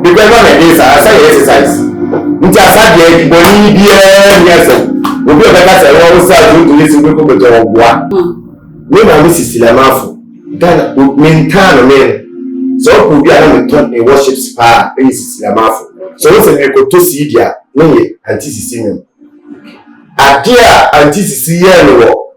because one of these I say exercise. Nti asade boni bia nyasa. Obi obeka say wo say do this we go beto ogwa. We na we silamafo. Then maintain me. So obi ana me turn a worship spa e silamafo. So we say me ko to see dia no ye anti-sisi me. Adia anti-sisi ye no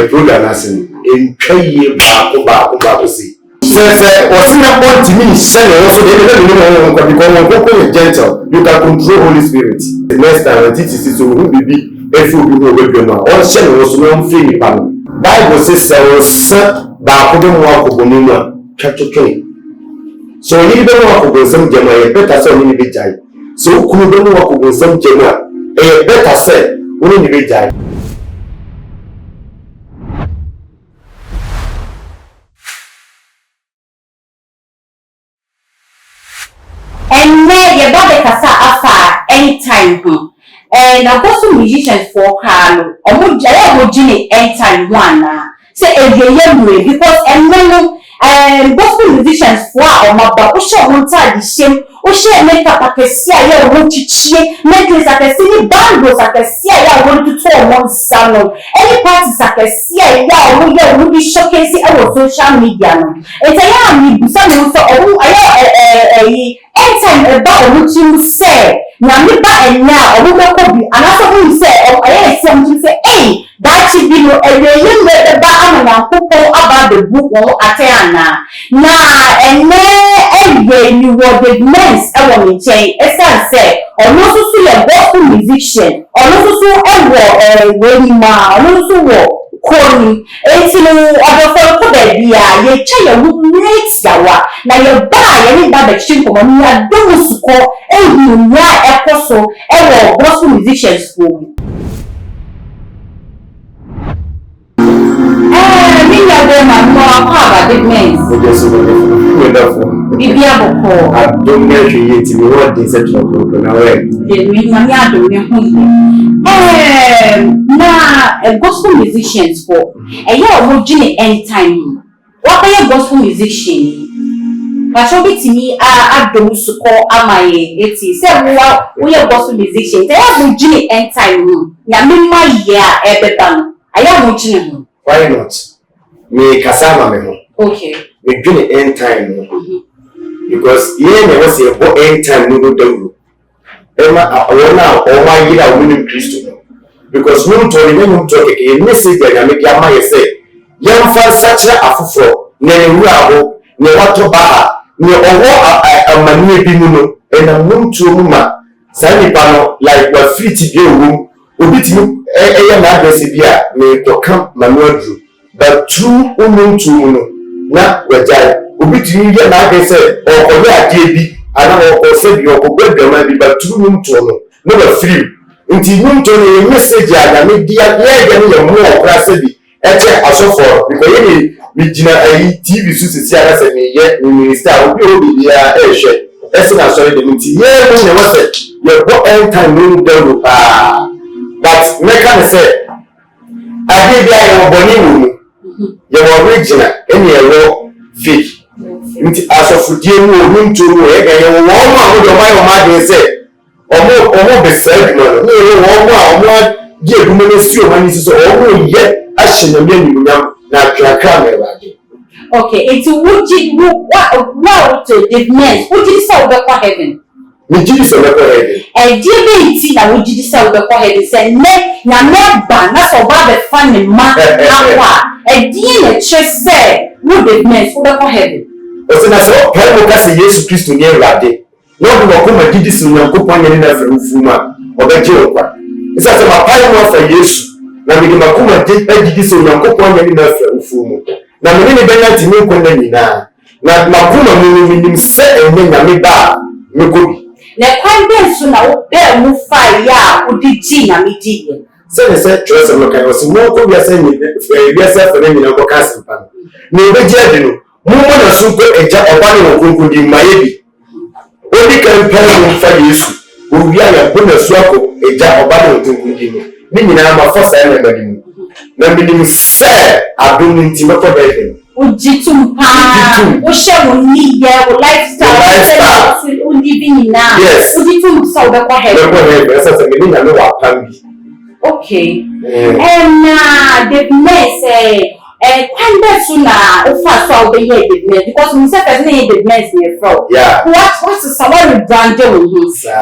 program asin entwaye ba see. Say what's in that point to me shine also they don't know because when gentle you can control Holy Spirit. The next time anti-sisi so we be every we no all shine also no free pan. Bible says ba ko be mo akobonu mu a twatwetwe. So you be mo akobonsam jema e better say we be jai. So kunu be mo akobonsam jema e better say we be jai. And then you got the kasa afa anytime and also musicians for Carlo or Jimmy anytime one say because and then gospel musicians for my back show one time the same o share make up a ya won chichie necklace akesi bangles akesi ya won to one salon any parties akesi ya won be showcase our social media no ya mi busa me so anytime about what say na me ba enya obumeko bi anaso who say something say hey that should be no the ba amana kokon about the book or atena na you were the mess e won chain esan say ono so your gospel musician ono so we ma ono so Koni, other for baby, ye chaya would rate yawa. Now you buy any bad exchange for money, and don't support any episode ever gospel musicians school. I don't know if you what they said to now gospel musicians for a year originally anytime. What are your gospel musician? But show it to me, I don't support my it is we are gospel musicians. They are originally anytime. Yamima ya ebeban. I am original. Why not? Me kasama me. Okay. Me do the end time. Because here never say about end time no go down. Emma now all my year winning Christo. Because no to remember to a message that make your mind say, young fan such a afufro, ne ruabo, ne wato ba, ne owo a manu bimuno, and a moon to muma, Sani pano like what free to go room, ubitimu na address bia me to come manual drew. But true woman to muno, na wajai, ubitimu na address or oya debi, and or said your good but true woman to no free. Until you to a message and make the more crasby. Also because we TV suits yet minister will be a share. As soon as sorry the meeting, was it? Your end time room devil. But make say, I did your bonny your original any law fake. As of dear room to a woman with your mind say. Omo be said no omo die dumene si o mani so omo ye ahye na me nyunyam na twakra me wade. Okay, it's what to the men who did so be for heaven. Me did so be for heaven. E die be ti na wo did so be for heaven say ne na me ba na so ba be fa ne ma akwa e die na che say wo the men who be for heaven. O se na so Paul ka say Jesus Christ ni wade. No go come did this no go pon any na fuma obeje okwa isa se ma pai mo fa Yesu na me ma kuma did this no go pon any na fuma na me ni benya ti me kwenda nyina na ma kuma me nim se enye na me ba me ko bi na kwan be so na wo be mu fa ya udiji na me di se trust no kan o se mo ko bi ase ni bi ase fa ni na ko ka simpa na obeje adi no mo mo na so ko eja oba ni wo ko di maye bi Only can tell for Yesu. We are a bonus swako, a job of battle to continue. Meaning, I'm a first anybody. Nobody say, I don't need to for heaven. Ujitum pa, Osha will need your lifestyle, only bini na. Yes. Odi tu so be kwa head. Be kwa head. Esa se me na me wa pambi. Okay. Na the mess kwanda so na ofa so be here the mess because we say person here the mess near from. Yeah. What is our brand wo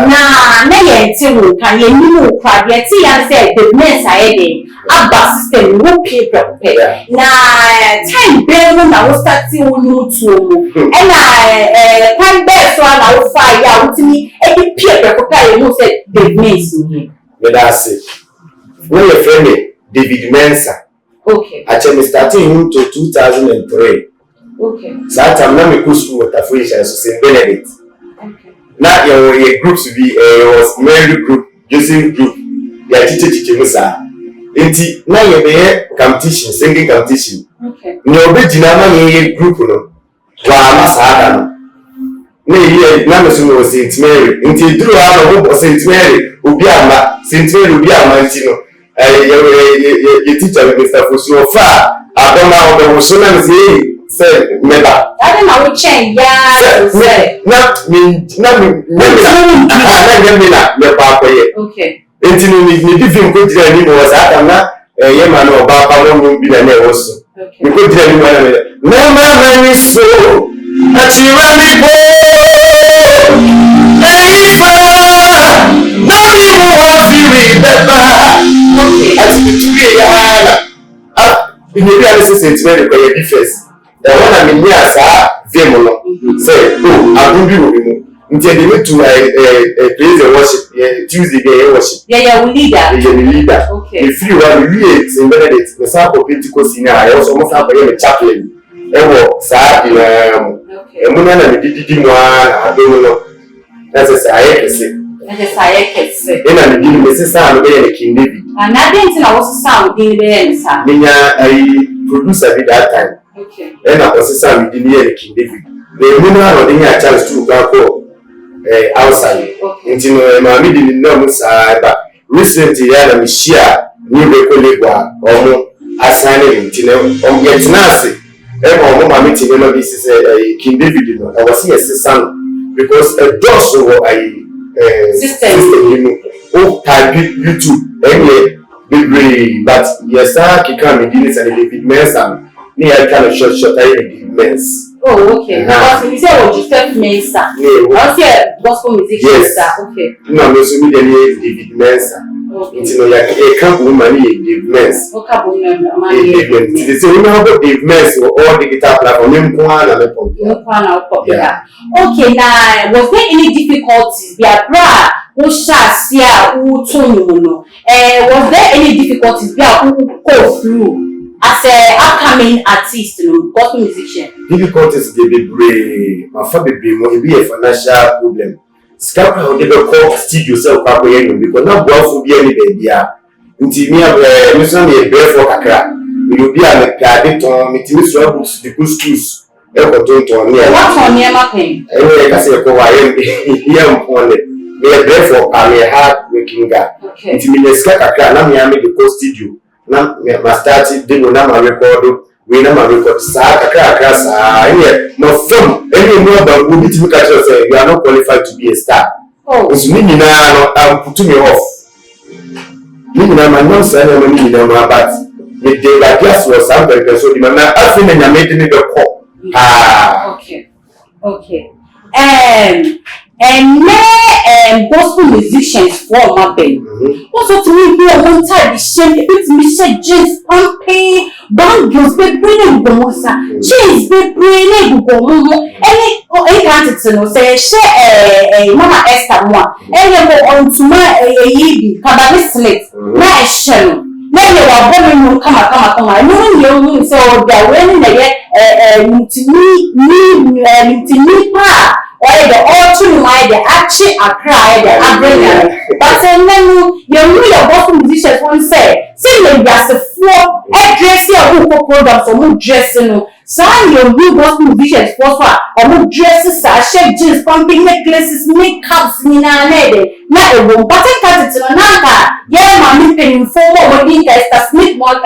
na ye ti wo kan ye ni wo kwa ye ti ya say the mess aye aba system wo paper na time be no na wo start wo ni to wo na kwanda so na ofa ya utimi e di paper ko kai no say the mess ni. That's it. When your friend David Mensah. Okay. Actually, starting him to 2003. Okay. So that time now me go school with Afrisha, so Saint Benedict. Okay. Now your groups to be was Mary group, Joseph group. Ya teacher Musa. Enti now you be competition, singing competition. Okay. Ni obejina na ye group no. Wa masada no. Na ye na me so no Saint Mary. Enti duru ha no Saint Mary, obi ama, Saint Mary obi ama nti no. Your teacher Mr. Fosu fa adoma obo so na say meba I don't know change ya say na me na me pa ko ye okay enti ni divin ko jira ni mo sa ata na ye ma no ba pa mo bi na na wo so ni ko jira ni mo na ma ni so achira mi bo na mi mo fi beba as the three maybe I say sentiment for your defense. The one I mean here say vemo no say oh adubi wo mu nti dey need to praise and worship Tuesday dey worship yeah we leader okay if you want to lead in Benedict the sample Pentecost senior I also must have a chaplain ewo sa mu na na didi mu adom no that's say ayekese ina ni dini me sisa no be ye King David na denti na wo sisa wo dini be ye nsa minya producer be that time okay ina wo sisa mi dini ye King David the muna no dey a chance to go ko outside nti no ma mi dini no mu sa ba recently ya na mi share ni be ko legwa omo asane nti no yet na ase omo ma mi ti no be sisa King David no I was here sisa no because a doors so system you know oh type YouTube anyway but yes kika me dini say David Mensah ni I kind of short David Mensah oh okay because you say what Joseph Mensah what's your gospel music okay no me so me David Mensah nti no ya can woman ni David Mensah okay woman ni David say we know about David Mensah all digital platform name kwa na me popular okay now was there any difficulties their bra who shasia who tunu no was there any difficulties who go through as a upcoming artist no gospel musician difficulties dey be brave my fa be mo e be a financial problem scrap how dey call studio sell kwa ko yen because na boafo bi ani be bia nti mi so na e brave for kakra mi obi a me pade ton mi timi so books the schools e ko ton ni what on near mapping e ka se ko wa yen ponde me brave for am hard working guy nti mi le ska kakra na mi am the studio na ma start dey na ma record we na ma record sa kakra sa no film any more than we need to catch us say you are not qualified to be a star so me ni na no am put me off me ni na ma no say na me ni na ma but me dey like yes was some person so di na afi na nyame dey be call okay gospel musicians for mapping. Also to me be one time the shame it me say jeans pumping bangles be bringing go mosa jeans be bringing go mo any can't to no say share mama Esther mo any go on to my yibi kabali slate na e share na ye wa bo me kama no so they when they mutini pa or the autumn my the actually a cry the abranya but then you your gospel musicians won't say Say you are the floor, dress your programs or dressing. Some your new gospel musicians for or dresses, shape jeans, pumping necklaces, makeups, Nina Nede. Not a room, but I cut it to Nanka. Yeah, mammy paying for more than Smith more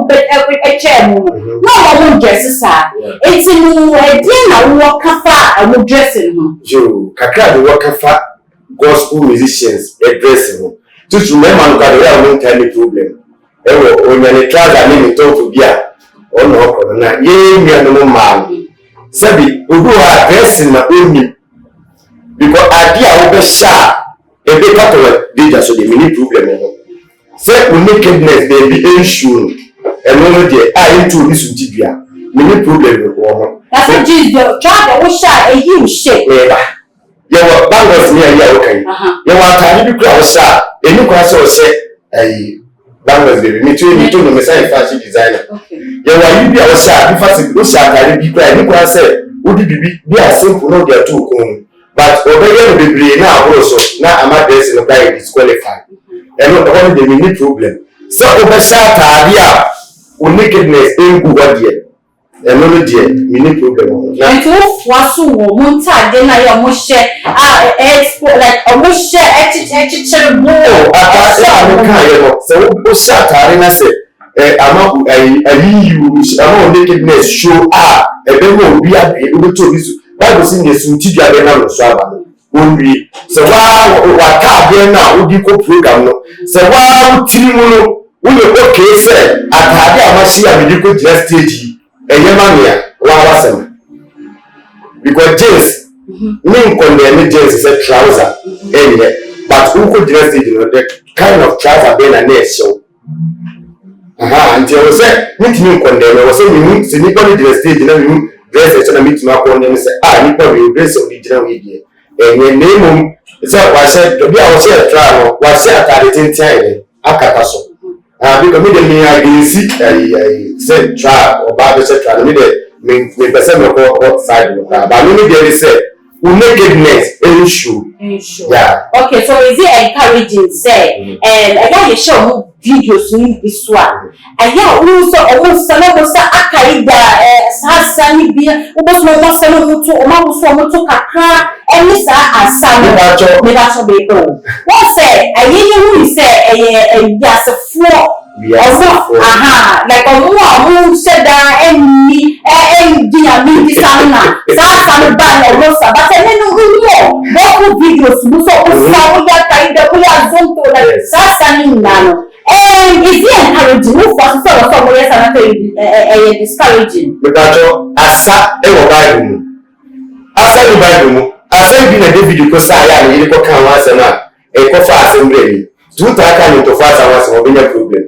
but every chair. No one dresses her. It's a new dinner walk far and dressing. Joe, Kaka the work far gospel musicians dressing. Just remember that we won't tell the problem. When you try that name talk to Bia. Oh no, na ye me no man. Sabi, who are dressing na only because idea will be sharp. A big part of it, so the mini problem. Say, we nakedness, they be issue. And no, dear, I into this with Tibia. Mini problem. That's what Jesus try to share a huge shape. You were bangles near you. You want to be crowd sharp. And you can also say, a bangles, baby. Me too, the Messiah fashion designer. You are you be our sharp, you sharp, I be crying. You can say, would it be a simple, no, they are too cool. But over be now also, now I'm at this in a guy disqualified. And not only the mini problem. So over sharp idea, nakedness ain't good yet. And only dear, mini problem. And to was so Munta, then I almost share export like almost share etch more. So sharp, I said. I'm a nakedness show up a demo be able to this. Bible sing the Suntidia Benano Saba. Only so what can now would you go program? So wow, Timo, will you okay, sir? I had a machine medical just stage a Yamania, Wawasam. Because James, mean condemned James is a trouser, but who could dress it, the kind of trouser Ben and Ness show. Until I was saying, meeting condemn, I was saying, Nippon dress stage, dress and meet my condemn, say, Nippon will dress on the general media. And when name is what I said, to be our share trial, was set at the time, Akataso. Because me, I didn't see a said trial or Bible set trial, me, the same outside, but only there is said, who nakedness issue. Yeah. Okay, so is it encouraging, say, and I got you show videos in this one. And yeah, also almost some of us are Sunny beer, almost no more son of two, almost one to Kakra, and Miss Assan, Nevato Bebo. What say, I hear you say, yes, a floor. Like a woman who said that and me, and this Sana ban or Rosa, but I don't know what videos, so kind of we are zoned to like Sassan Nano. And is it encouraging? Who was sort of somewhere else discouraging? Because Asa, Bible. Asa, Bible. Asa, been a David, because I am a little canvas and a coffee assembly. 2 times to fast hours will be a problem.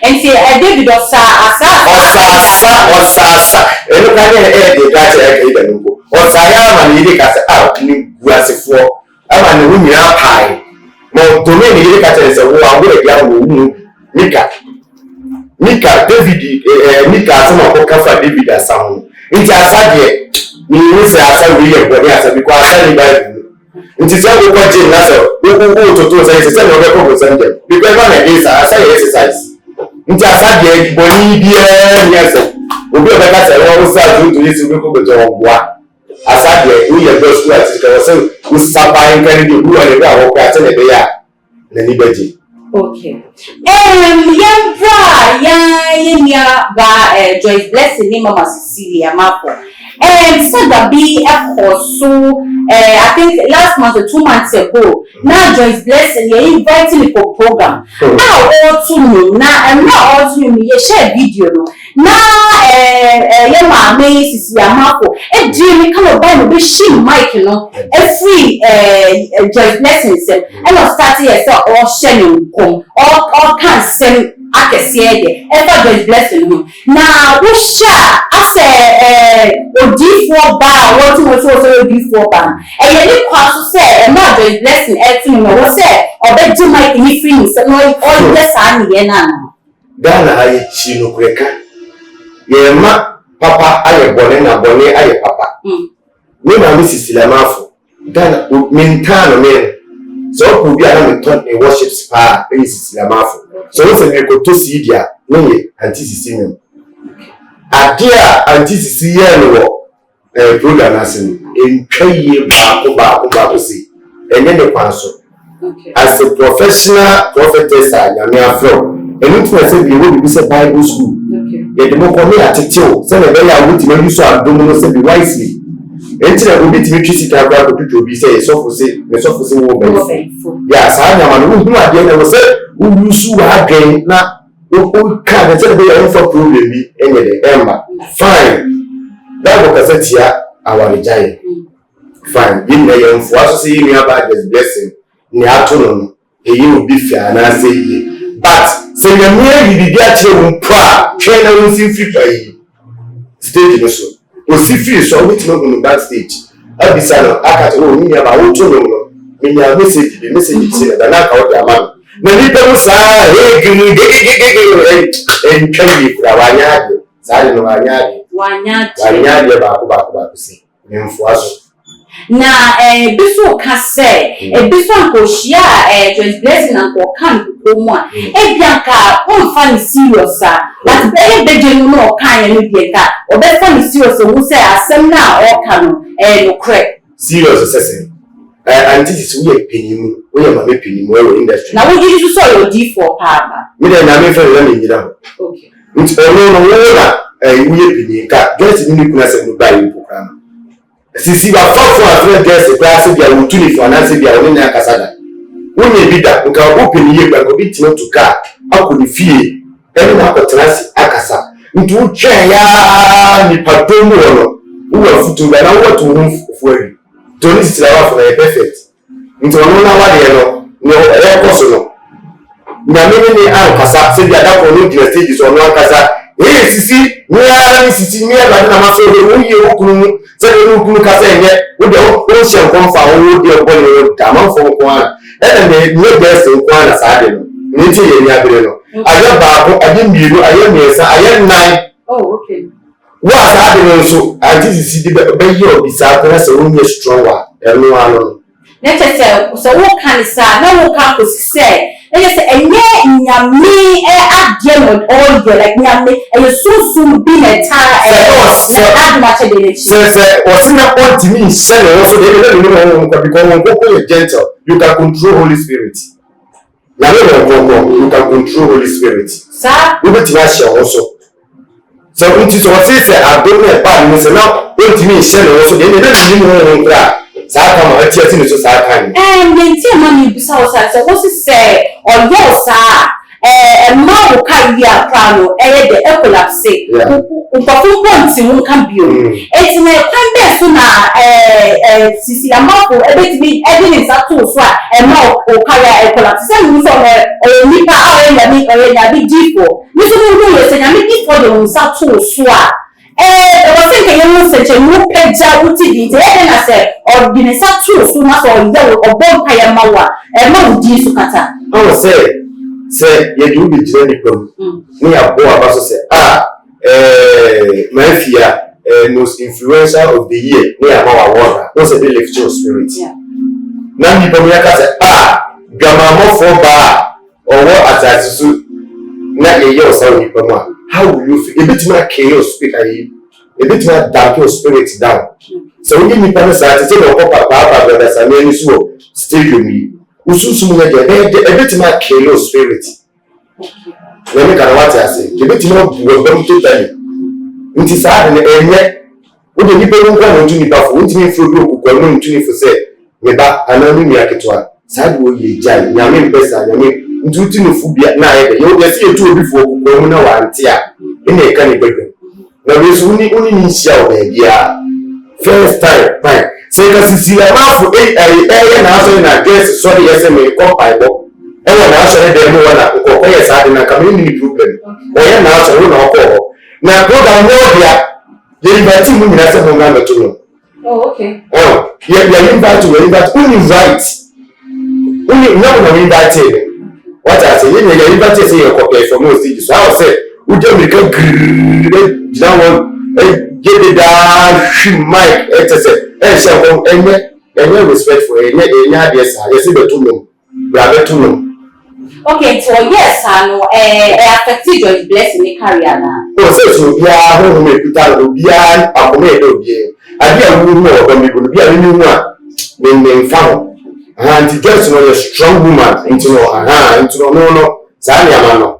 And say, I did it, Asa, and look at the guy I can go. Or Sayam and Yiddick as out in Grassy 4. I'm an women up high. No, to me, Yiddick as a woman, Mika, David, Mika, some of Kafa David as sound. It's a subject. Me, say, I saw William, but yes, because I tell you Bible. It is all over Jim Nasser, who go to say, send a record center. Because one against I say exercise. It's a subject, Bonnie, yes, will be a better also to this local job. A subject, we have those words, who stop buying candy to do and walk out in a day. The liberty. Okay. Joyce Blessing, name of Cecilia Marco. Said that be a course so I think last month or 2 months ago. Now Joyce Blessing, you're inviting me for program. Now all to me, now I'm not all to me, you share video. Now Yama May Cecilia Marco. And Jimmy come about with she Mike, you know, a free Joyce Blessing and I'll start here so all sharing all kinds of I can see ever blessing you. Now, who's sure? I say, D4 bar, what was also D4 bar. And you didn't also say, and not just blessing everything, or say, or bet you might be free, so no, all bless Annie. Dana, I chino quaker. Ye ma, papa, I am born and bonnet, I papa. Me, my Mrs. Lamafo. Dana, mean time, man. So, we are not taught a worship spa, Mrs. Lamafo. So we say me ko to see dia no ye anti-sisi me. Adia anti-sisi ye no program asin entwaye ba si. Enye ne kwanso. As a professional prophetess nyame afro enu tuna say bi we be say Bible school. Ye de mo ko me atetew say na be ya wuti ma yuso adom no say be wisely. Enti na obi timi twisi ka bra ko tutu obi say so for say wo be. Ya sa nya ma no hu ade na wo say wo yusu wa adwen na o ka na say be ya for problem bi enye de emma. Fine. That go kasetia our jai. Fine. Yin na yem fo aso say yin about this blessing. Ni ato no eyi obi fia na say yi. But say na me yi bi ache wo mpa twen na wo fi pai. Stage no so. O si fi so we no go back stage. Abisa no aka o ni ya ba wo to no. Me ya message say na ka o da man. Na ni pe wo sa gini en twi fra wanya de. Sa no wanya de ba ko si. Me mfo aso. Na biso ka se biso anko hia Joyce Blessing anko kan ko mu a bianka o fa ni serious but be je no kan ya no bianka o be fa ni serious o mu se asem na o ka no no correct serious sese anti-sisi we penimu we ma me penimu we industry na wo ji so yo D4 pa ba me dey na me fa na me nyira okay nti ono no wo na we penika just ni kuna se no buy program sisi ba fafo afre guest class bia wo tuni fo na se bia wo ni akasada wo nye bida nka open ye gba ko bitimo to car akoni fie ene na akotrasi akasa nti wo twa ya ni padomu wono wo futu ba na wo to wo fuari to ni sila wa for perfect nti wono na wa de no koso no na me ni akasa se bia da ko no di stage so no akasa sisi ni sisi ni ba na ma so wo ye okunu se ni okunu ka se nye wo de o se nkom fa wo de o ni da ma fo ko an e na be se nko an sa de no ni ti ye ni abere no aye ba ko aye miru aye miesa aye nine okay wo sa de no so anti-sisi de be ye obi sa ko se wo nye strong wa e no ano na tete so wo kan sa na wo kan ko se yes, and nyame adie no all your like nyame so be a time much de say what's in that point to me say also they don't know because when you gentle you can control Holy Spirit na you can control Holy Spirit sir we bet you share also so until so what say I don't know about me say now what to me say also they don't know sa kama ati ni so sa kan yenti amani bisa o sa so say or yes ma wo ka wi akra no de collapse unpafu point mu kan bio eti na kan be so na sisi amafo ebetimi evidence ato so ma o ka ya collapse say mu so o nipa ya bi difo ni so mu yo se na mi difo de un sa to so was thinking you such a new picture uti di na say or the sa to so na so ye o bon pa ya mawa ma udi su kata o say ye do be jira ni pam ni abo abaso say mafia most influencer of the year ni amawa water no say the lecture spirit na ni pam ya ka say gamamo for ba owo atasisu na ye o say ni pam how will you feel? A bit more chaos speak a bit more dark your spirit down. So we give me panic to say no papa brothers and then so stadium me. Ususu a bit more chaos spirit. When you can what I say, a bit more welcome to tell you. It is hard and what the people who come to me before won't mean for you who come to me for say, Meba, and only me a ketwa. Sad will ye jam, Yamin Pesa, Yamin. Ntuti no fubia na ebe yo dey see etu obi fo ko mu na wanti a ina e ka ne gbegbe na we so ni nsia o bia first time fine say ka sisi la mafu na so na guess sorry yes me ko paibo e na so dey mo na ko yes ade na ka me ni problem o ye na so na ko na program no dia ye invite mu ni na se mo na to no okay ye invite uni right uni no invite what I say, you never say your copy for most stages. So I say, we just make a great get it down, Mike, etc. And respect for any yes, I see the two brother to know. Okay, so yes, I know. Affected your blessing career now. Oh, so we are home with Peter, we are accommodated. I dear woman or when we could be a new one, when found. And to get to know a strong woman into no, Zania.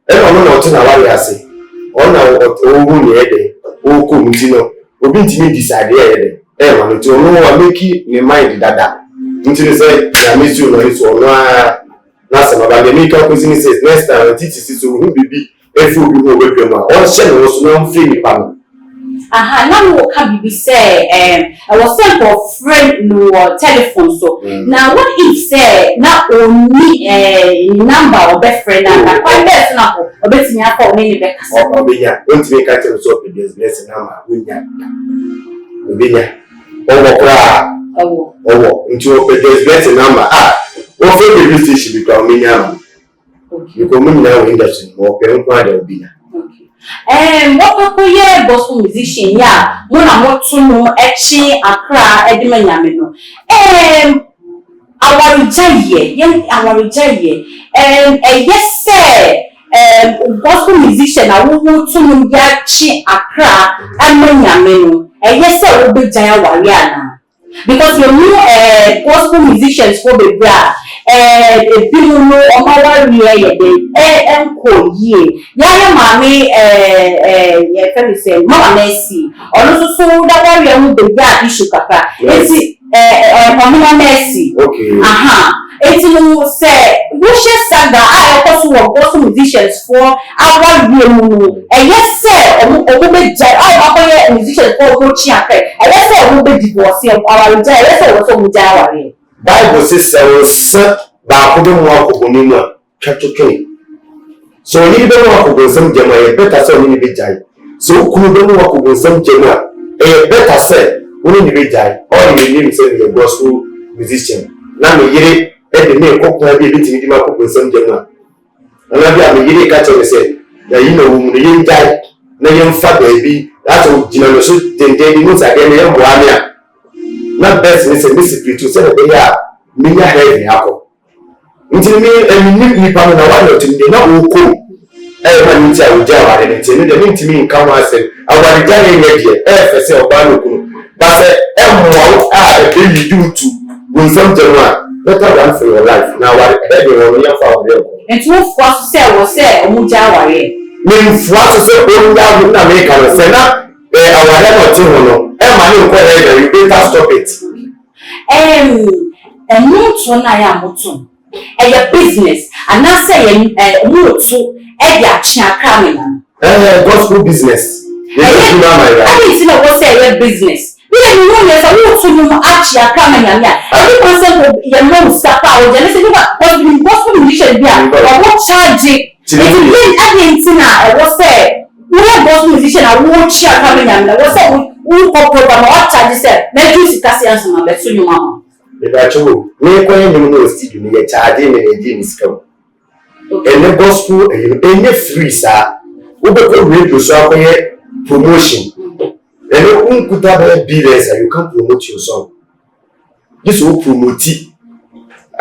Everyone not in a way I say. On our own head, O Kumtino, Obintimi decided, everyone to know make you mind that. Until say, I miss you, no, it's all last time about the makeup cuisine says next time teach is to be a food you will be all shell was no free pan. Now what can be say I was sent for friend no telephone so now what if say not only number or best friend and quite best now or best me for any back or benya don't make catch so this blessing number benya into this blessing number what for the station become me now you come now industry more pen kwada obina. What people here gospel musician ya mo na mo tunu echi Accra edima nyame no awarijaye yes sir gospel musician na wo tunu ya chi Accra edima nyame no yes sir wo be jaya wari ana because you know gospel musicians for the bra people know omawari ye enko ye ya mami ye can say mama Mercy ono so that wari mu be bra issue kaka eti mama Mercy okay eti no say wo she saga also work gospel musicians for our mu yes sir omo be jai akoye musicians for go chi akre yes sir omo be divorce our jai yes sir so mu jai wari Bible says ba ko be mo akoboni mu a twatwetwe so ni be mo akobonsam jema e better say ni be jai so kunu be mo akobonsam jema e better say ni be jai all you need say the gospel musician na me yire e de me kokko bi bitimi di ma akobonsam jema na bi a me yire ka tell say ya yi na wo mu ni jai na yem fa ba bi that jina no so dende ni mu sa de me yem boa me a na best ni say discipline to say the ya me nya heavy akọ until me ni pa na wa no timde na wo ko ma ni ti a wo ja wa de nti ni de ni ntimi nka ho ase awari ja ye ye de fe se oba no kunu ba se mo be you do to go some general better than for your life na wa e de wo ya fa wo de ko enti wo fo se wo se omu ja wa ye me fo se o ya wo na me ka se na awari no ti ho no ma ni ko e you better stop it mutu na ya mutu business and na say mutu dia chi Accra me na gospel business I didn't know what say business we don't know yes mutu no achi Accra me na every person you know sapa o je say gospel musician bia what charge it then na what say we gospel musician a wo chi Accra me na what say we program what charge say na do sikasian so na be so nyuma Ebacho, me kwa nyum no studio ni ye charge me na ji miskam. Ene gospel ene free sa. Wo be ko radio so akoye promotion. Ene unkuta ba business you can promote your song. This will promote it.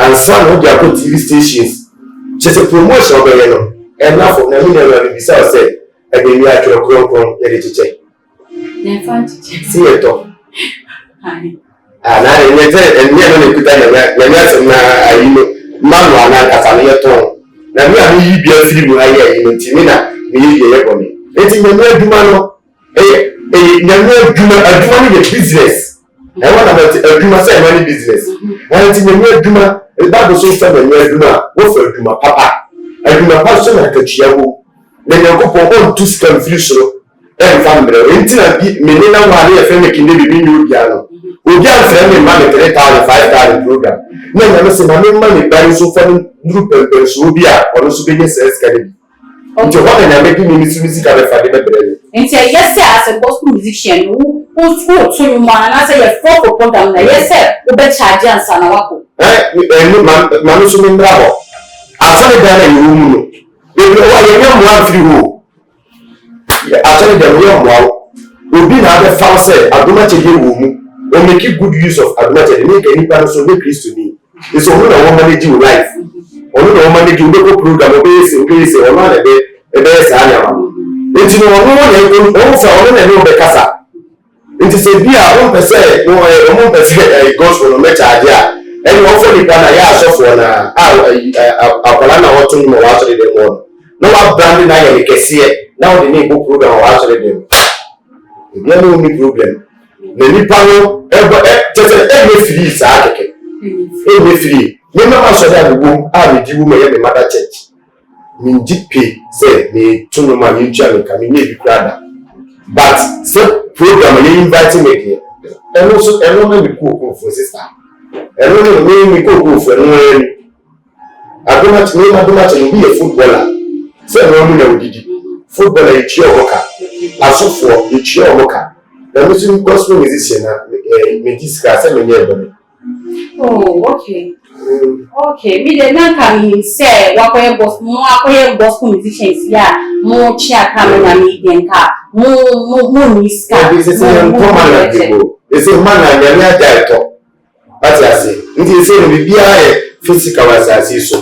And some of their TV stations just a promotion of no. Enough for na me na be say e be ni atro kron ye de cheche. Na fan cheche. See it to. Hi. Na enye no kuta na some na ayino manu ana kasa na yeton na mi ami yi bia firi mu aye ayino timi na mi yi ye ko mi enti nyame aduma no nyame aduma ni business e wana ba aduma say money business enti nyame aduma e ba do so say nyame aduma wo fa aduma papa aduma pa so na katua wo na yakopon on tu scam firi so e fa mbre enti na bi me ni na wa na ye fe me kinde bi ni obia no obi an me man 3,000 5,000 program na nyame se na me man ban so fa group per so obi a ono so be yes ka de nti wa na nyame bi ni music ka be fa de bebre nti yes as a gospel musician who to you man na say your for program na yes we be charge ansa na wako man so me bravo afale da na you mu no be wa ye nyam wa free wo afale da yo mo obi na be fa say adoma chege wo mu or make good use of advantage make any person so make Christ to me. It's all that one manage your life. Or no money to go program obey or not a best animal. It's no one also on the casa. It is a beer 1%, no 1% gospel no matter idea. And also the Panaya software Apolana or to more actually the one. No one branding I can see it. Now the name book program or actually them. The only problem. The Nipano just every free sarcastic. Every free. Remember, so that the womb are the woman in the mother church. Mean GP say me to no man in Germany can be brother. But some program you inviting me here. And also, I don't know cook for sister. I don't know me cook for no. I don't much be a footballer. Say no me did footballer you cheer worker. As for you cheer worker. The Muslim gospel musician me discuss me. Oh, okay. Okay, me the man can say what gospel musicians yeah, more chair coming and meeting car, more miska. This is a common people. It's a man and a director. As I say, it is a be physical as I see so.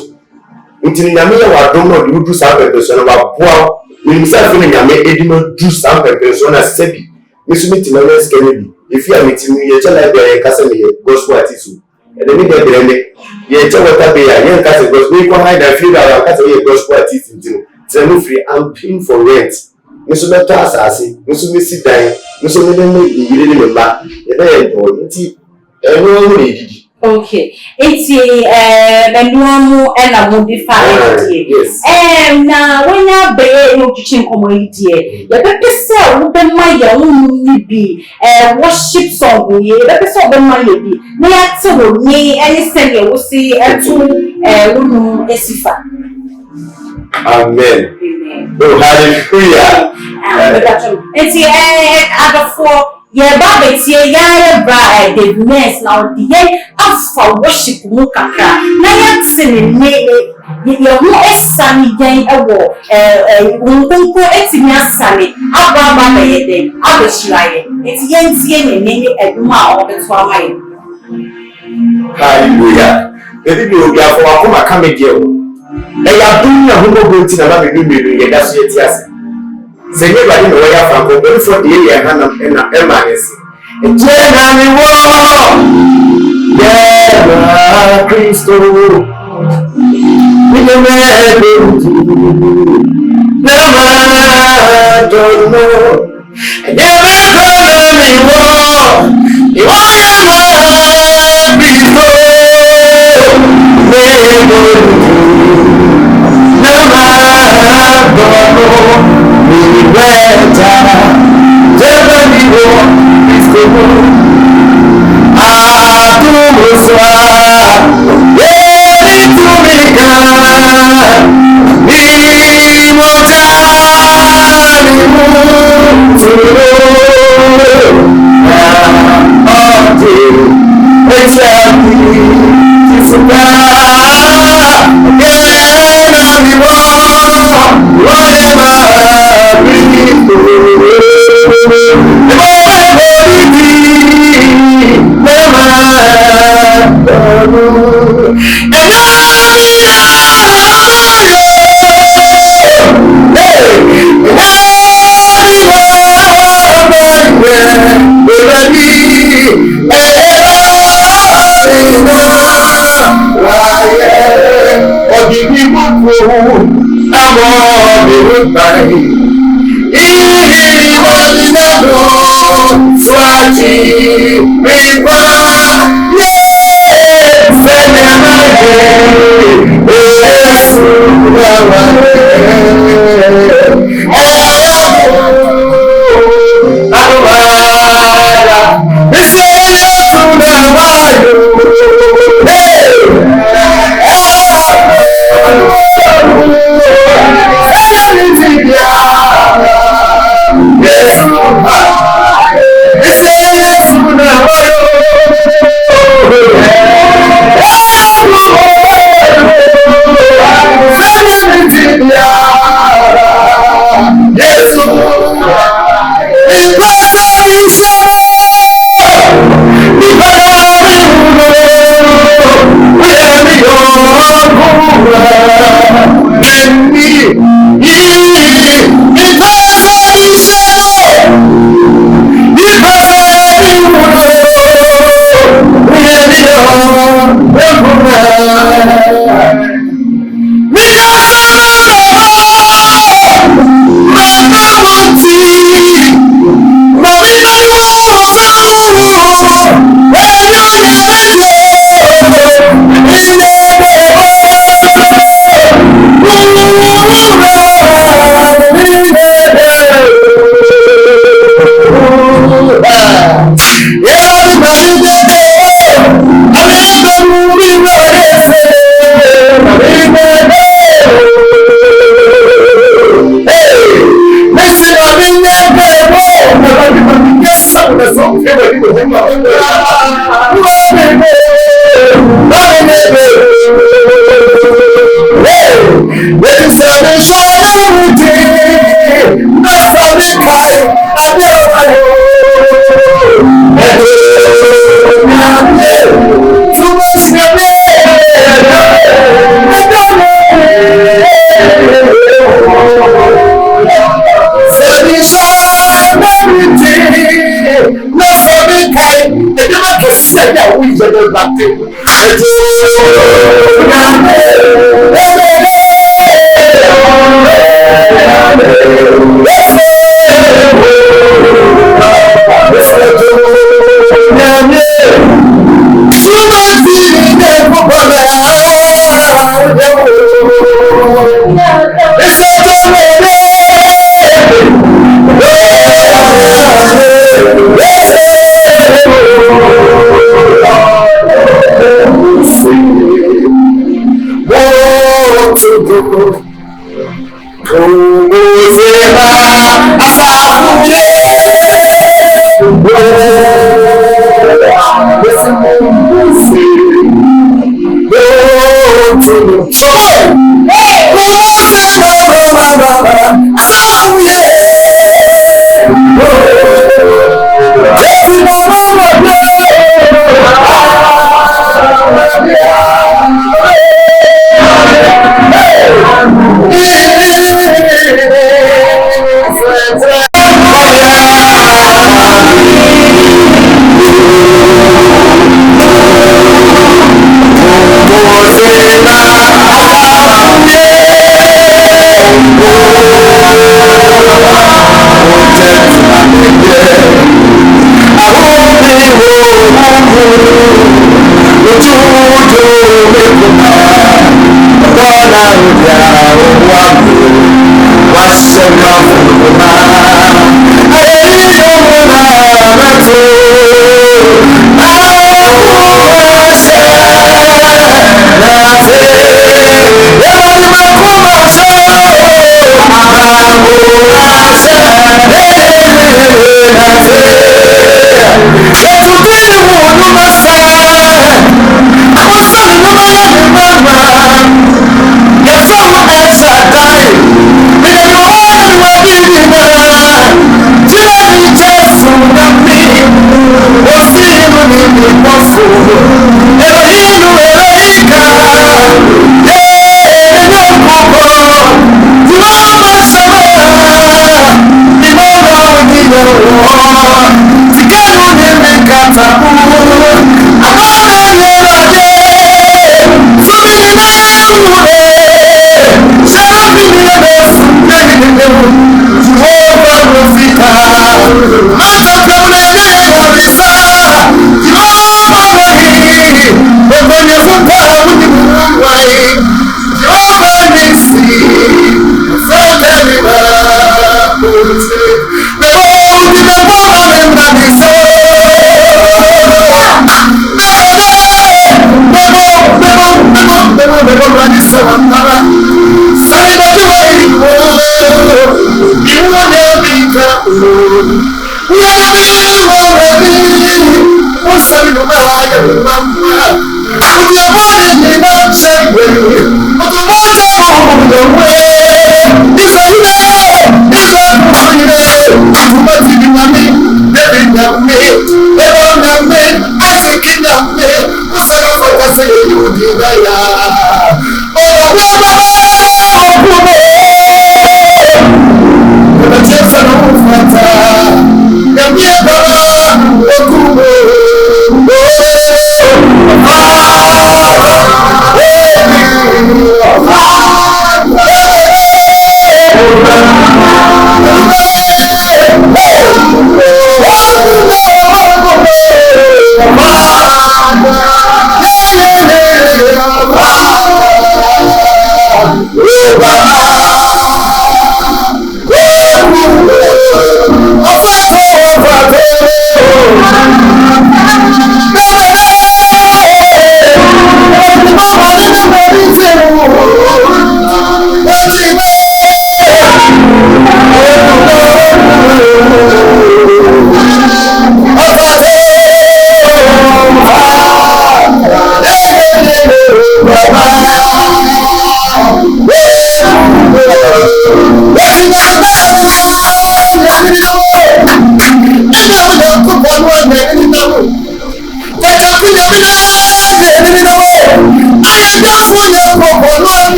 Until Namia wa don't know do some person about poor, himself feeling I may do some person as Sebi. Miss Mitty Manas Kennedy. If you are meeting me, you tell like the Casamia gospel artist. And then they you tell what I be a young cat goes we can hide and feel that cat a gospel artist into. Tell free I'm paying for rent. Miss Meta Assassin, Miss Missy Dine, Miss Miller, you didn't remember. Everyone did. Okay, it's the normal and a modified. Yes. Now, when I bear no teaching community, the people say, open my own be worship song, the song of my baby. May I tell me any Sunday will see a two Esifa. Amen. Oh, hallelujah. It's other four. Yeah, Baba, yeah, bride, the mess now, the as for worship, Mukaka. Now, singing, you're more sunny day a war, Uncle Etinia Sunny, Abba, Abishai. It's Yancy and Nini and Ma of the Swami. Hallelujah. The people will be for a coming girl. They are doing a humble good to the baby, that's it. Say nobody know where from going for the area and Emma's. Generally, war. Yeah, Christo. We never don't know. Never war. You are Christo.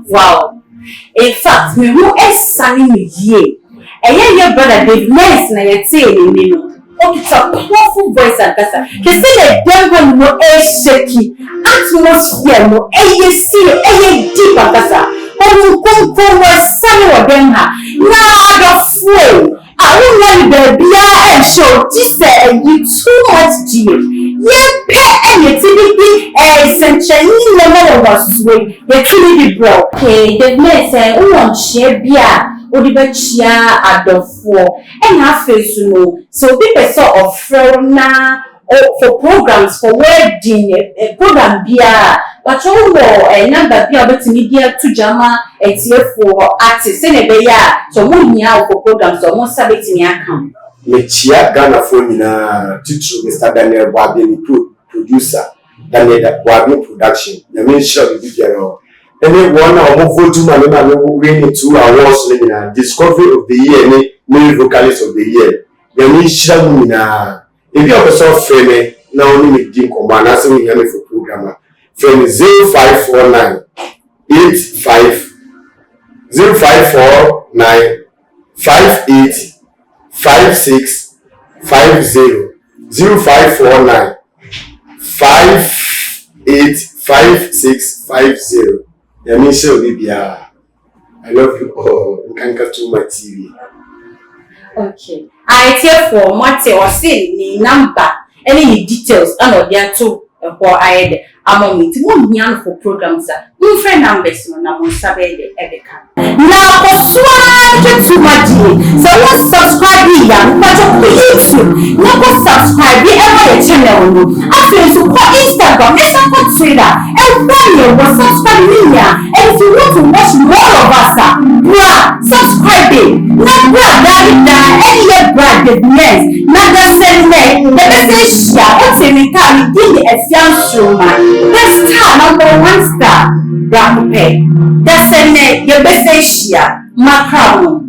Wow. In fact, we will sign ye. And your brother Dave Ness na yete ni no. It's a powerful voice and kasa. He say the devil no shaky. Atmosphere no deep and kasa. Come sign wa dem ha. Na the fool. I won't let the beer and show this you too much dear. Yeah, pay anything essentially no was way. The truly bro. Okay, the Ness who share beer. Odibachia adofo and half face so people sort of frona for programs for wedding a program bia but all more number bia betimi dia to jama etie for artists in a beya so munya for programs so mo sabetimi akam mechia Ghana for nyina titu Mr. Daniel Bwabi producer Daniel Bwabi production na me sure be there. Any one of vote winning 2 awards in Discovery of the Year, Male Vocalist of the Year. The mission if you have a soft frame, now only with Jim Command, as we have for programmer. From 0549 85 0549 58 56 50 0549 58 56 50. I mean, so I love you all. You can't come to my TV. Okay. I tell for Mate or say the number, any details, and there too. For I among it, one young for programs. You friend numbers, no, I'm Sabe Edeka. Now, for swine to my dear. So, let's subscribe here, but YouTube. Never subscribe, be ever a channel. After you support Instagram, let's support Twitter. And when you will subscribe here, and if you want to watch more of us, subscribe it. Not brad, any brad, the mess. Not the same name. The message, what's in the car, we did a fiance, man. The star, number 1 star. Black pay. That's the name, your message here. Macron.